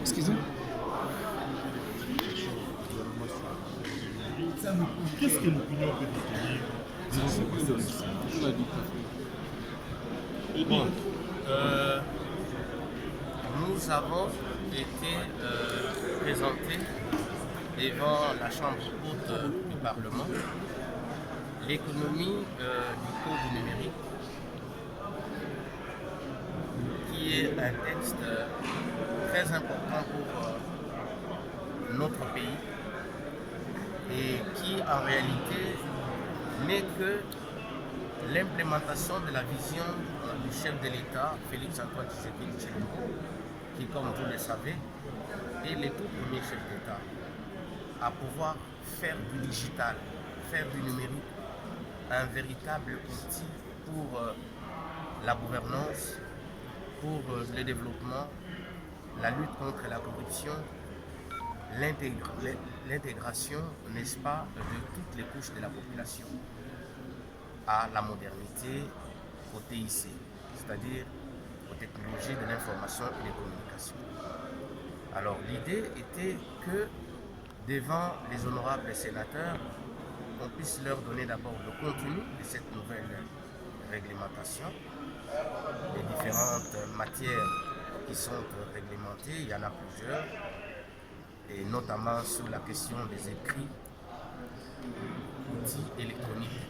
Excusez-moi. Qu'est-ce que l'opinion peut détenir? Bon, nous avons été présentés devant la Chambre haute du Parlement l'économie du coût du numérique, qui est un texte très important pour notre pays et qui en réalité n'est que l'implémentation de la vision du chef de l'État, Félix-Antoine Tshisekedi Tshilombo, qui, comme vous le savez, est le tout premier chef d'État à pouvoir faire du digital, faire du numérique un véritable outil pour la gouvernance, pour le développement, la lutte contre la corruption, l'intégration, n'est-ce pas, de toutes les couches de la population à la modernité, au TIC, c'est-à-dire aux technologies de l'information et des communications. Alors l'idée était que devant les honorables sénateurs, on puisse leur donner d'abord le contenu de cette nouvelle réglementation, les différentes matières qui sont réglementées, il y en a plusieurs, et notamment sur la question des écrits, outils électroniques,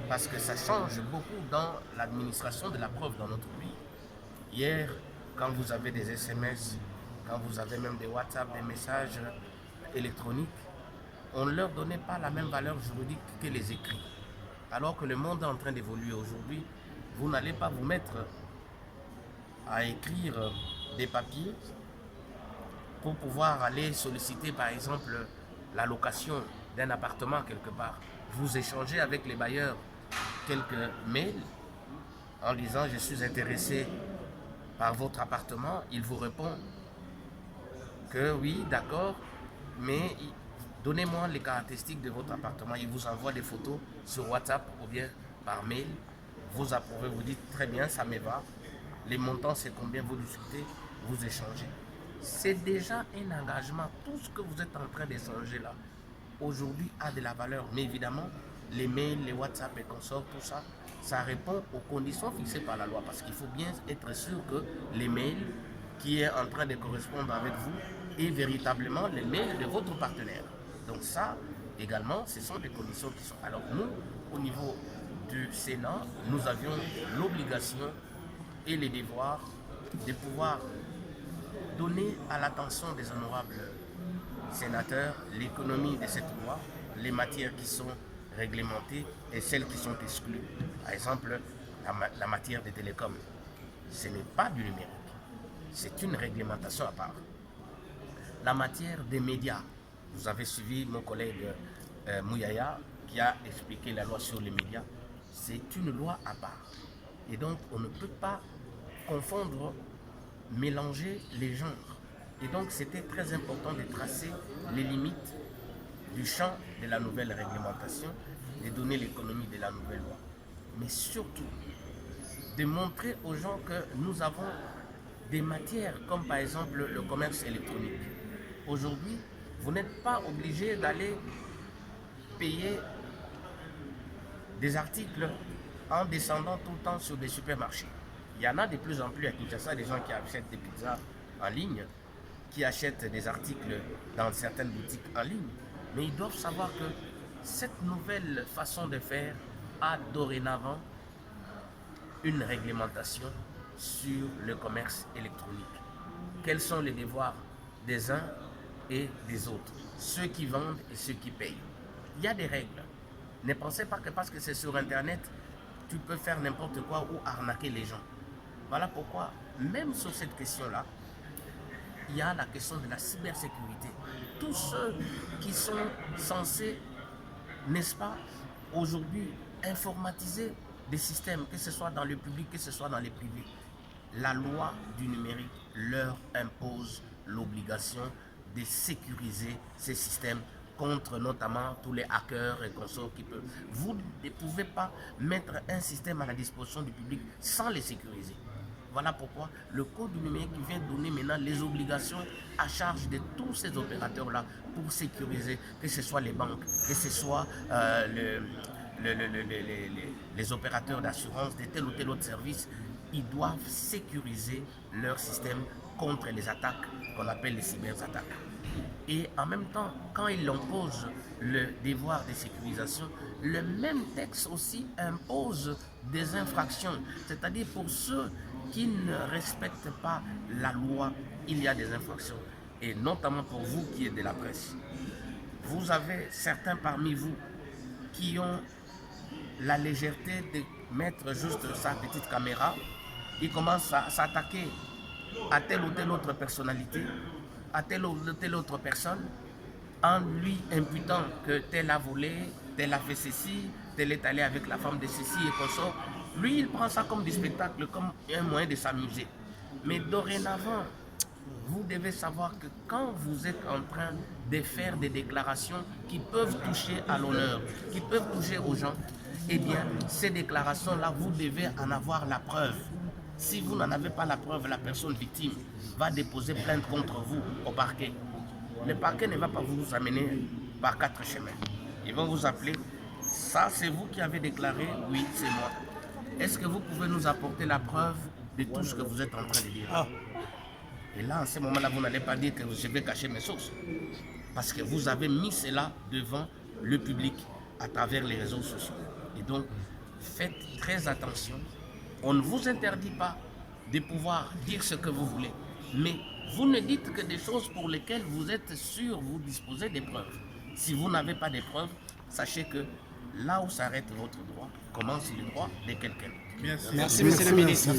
parce que ça change beaucoup dans l'administration de la preuve dans notre pays. Hier, quand vous avez des SMS, quand vous avez même des WhatsApp, des messages électroniques, on ne leur donnait pas la même valeur juridique que les écrits. Alors que le monde est en train d'évoluer aujourd'hui, vous n'allez pas vous mettre à écrire des papiers pour pouvoir aller solliciter par exemple la location d'un appartement quelque part. Vous échangez avec les bailleurs quelques mails en disant je suis intéressé par votre appartement. Il vous répond que oui, d'accord, mais donnez-moi les caractéristiques de votre appartement. Il vous envoie des photos sur WhatsApp ou bien par mail. Vous approuvez, vous dites très bien, ça me va. Les montants, c'est combien, vous discutez, vous échangez. C'est déjà un engagement. Tout ce que vous êtes en train d'échanger là, aujourd'hui, a de la valeur. Mais évidemment, les mails, les WhatsApp et consorts, tout ça, ça répond aux conditions fixées par la loi. Parce qu'il faut bien être sûr que les mails qui est en train de correspondre avec vous est véritablement les mails de votre partenaire. Donc ça, également, ce sont des conditions qui sont... Alors nous, au niveau du Sénat, nous avions l'obligation et les devoirs de pouvoir donner à l'attention des honorables sénateurs l'économie de cette loi, les matières qui sont réglementées et celles qui sont exclues. Par exemple, la matière des télécoms, ce n'est pas du numérique, c'est une réglementation à part. La matière des médias, vous avez suivi mon collègue Mouyaya qui a expliqué la loi sur les médias, c'est une loi à part. Et donc, on ne peut pas confondre, mélanger les genres. Et donc, c'était très important de tracer les limites du champ de la nouvelle réglementation, de donner l'économie de la nouvelle loi. Mais surtout, de montrer aux gens que nous avons des matières comme par exemple le commerce électronique. Aujourd'hui, vous n'êtes pas obligé d'aller payer des articles en descendant tout le temps sur des supermarchés. Il y en a de plus en plus à Kinshasa, des gens qui achètent des pizzas en ligne, qui achètent des articles dans certaines boutiques en ligne. Mais ils doivent savoir que cette nouvelle façon de faire a dorénavant une réglementation sur le commerce électronique. Quels sont les devoirs des uns et des autres, ceux qui vendent et ceux qui payent. Il y a des règles. Ne pensez pas que parce que c'est sur Internet, tu peux faire n'importe quoi ou arnaquer les gens. Voilà pourquoi, même sur cette question-là, il y a la question de la cybersécurité. Tous ceux qui sont censés, n'est-ce pas, aujourd'hui, informatiser des systèmes, que ce soit dans le public, que ce soit dans les privés, la loi du numérique leur impose l'obligation de sécuriser ces systèmes contre notamment tous les hackers et consorts qui peuvent. Vous ne pouvez pas mettre un système à la disposition du public sans les sécuriser. Voilà pourquoi le code du numérique vient donner maintenant les obligations à charge de tous ces opérateurs-là pour sécuriser, que ce soit les banques, que ce soit les opérateurs d'assurance de tel ou tel autre service. Ils doivent sécuriser leur système contre les attaques qu'on appelle les cyberattaques. Et en même temps, quand il impose le devoir de sécurisation, le même texte aussi impose des infractions. C'est-à-dire pour ceux qui ne respectent pas la loi, il y a des infractions. Et notamment pour vous qui êtes de la presse. Vous avez certains parmi vous qui ont la légèreté de mettre juste sa petite caméra. Ils commencent à s'attaquer à telle ou telle autre personnalité, à telle ou telle autre personne, en lui imputant que tel a volé, tel a fait ceci, tel est allé avec la femme de ceci et consort. Lui, il prend ça comme du spectacle, comme un moyen de s'amuser. Mais dorénavant, vous devez savoir que quand vous êtes en train de faire des déclarations qui peuvent toucher à l'honneur, qui peuvent toucher aux gens, eh bien, ces déclarations-là, vous devez en avoir la preuve. Si vous n'en avez pas la preuve, la personne victime va déposer plainte contre vous au parquet. Le parquet ne va pas vous amener par 4 chemins. Ils vont vous appeler. Ça, c'est vous qui avez déclaré, oui, c'est moi. Est-ce que vous pouvez nous apporter la preuve de tout ce que vous êtes en train de dire? Et là, en ce moment-là, vous n'allez pas dire que je vais cacher mes sources. Parce que vous avez mis cela devant le public à travers les réseaux sociaux. Et donc, faites très attention. On ne vous interdit pas de pouvoir dire ce que vous voulez. Mais vous ne dites que des choses pour lesquelles vous êtes sûr, vous disposez des preuves. Si vous n'avez pas de preuves, sachez que là où s'arrête votre droit, commence le droit de quelqu'un. Merci, monsieur le ministre.